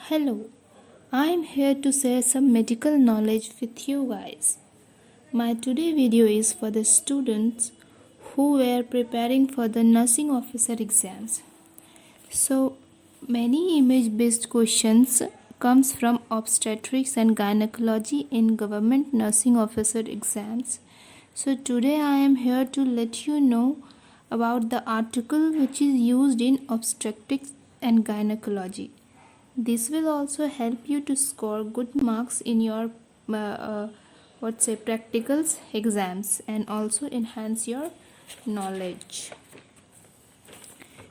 Hello, I am here to share some medical knowledge with you guys. My today video is for the students who were preparing for the nursing officer exams. So many image-based questions comes from obstetrics and gynecology in government nursing officer exams. So today I am here to let you know about the article which is used in obstetrics and gynecology. This will also help you to score good marks in your practicals exams and also enhance your knowledge.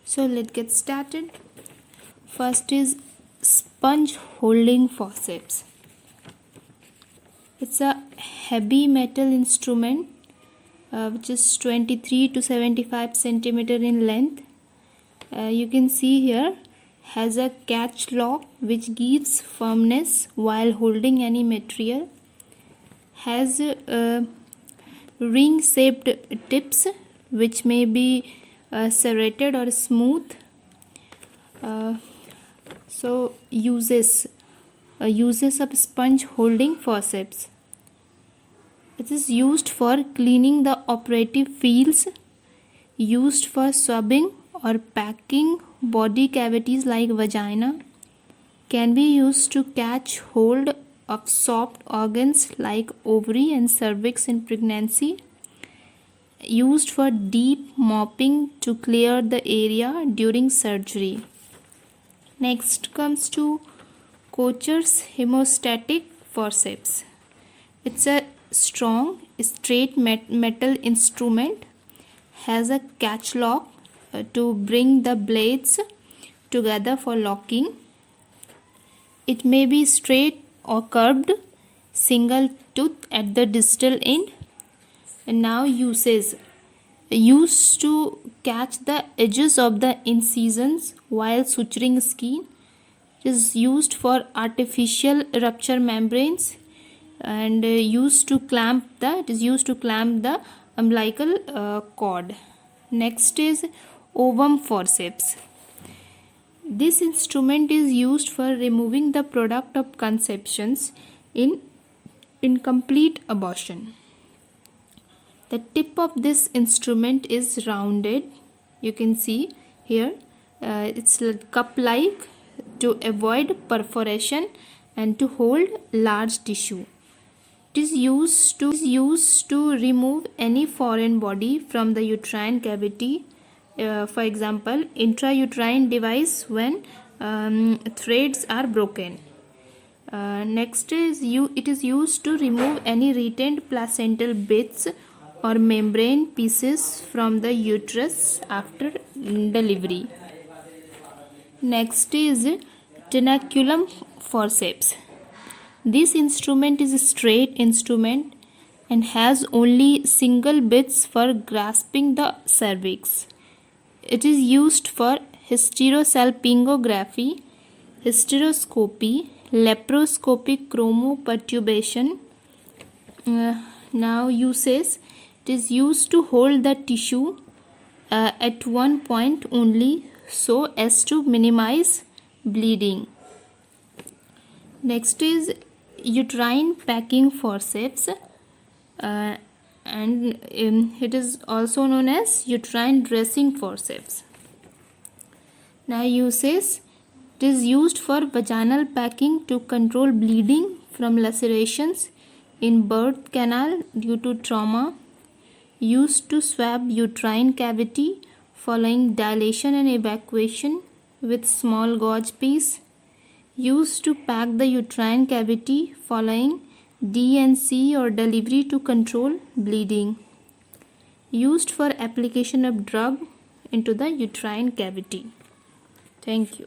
So let's get started. First is sponge holding forceps. It's a heavy metal instrument which is 23 to 75 centimeter in length. You can see here has a catch lock which gives firmness while holding any material, has ring shaped tips which may be serrated or smooth. So uses of sponge holding forceps. It is used for cleaning the operative fields, used for swabbing or packing body cavities like vagina, can be used to catch hold of soft organs like ovary and cervix in pregnancy, used for deep mopping to clear the area during surgery. Next comes to Kocher's hemostatic forceps. It's a strong straight metal instrument, has a catch lock to bring the blades together for locking. It may be straight or curved, single tooth at the distal end. And now used to catch the edges of the incisions while suturing skin. It is used for artificial rupture membranes and used to clamp the umbilical cord. Next is ovum forceps. This instrument is used for removing the product of conceptions in incomplete abortion. The tip of this instrument is rounded. You can see here it's cup-like to avoid perforation and to hold large tissue. It is used to remove any foreign body from the uterine cavity. For example, intrauterine device when threads are broken. Next is it is used to remove any retained placental bits or membrane pieces from the uterus after delivery. Next is tenaculum forceps. This instrument is a straight instrument and has only single bits for grasping the cervix. It is used for hysterosalpingography, hysteroscopy, laparoscopic chromoperturbation. Now uses: it is used to hold the tissue at one point only so as to minimize bleeding. Next is uterine packing forceps and it is also known as uterine dressing forceps. Now uses: it is used for vaginal packing to control bleeding from lacerations in birth canal due to trauma, used to swab uterine cavity following dilation and evacuation with small gauge piece, used to pack the uterine cavity following D&C or delivery to control bleeding, used for application of drug into the uterine cavity. Thank you.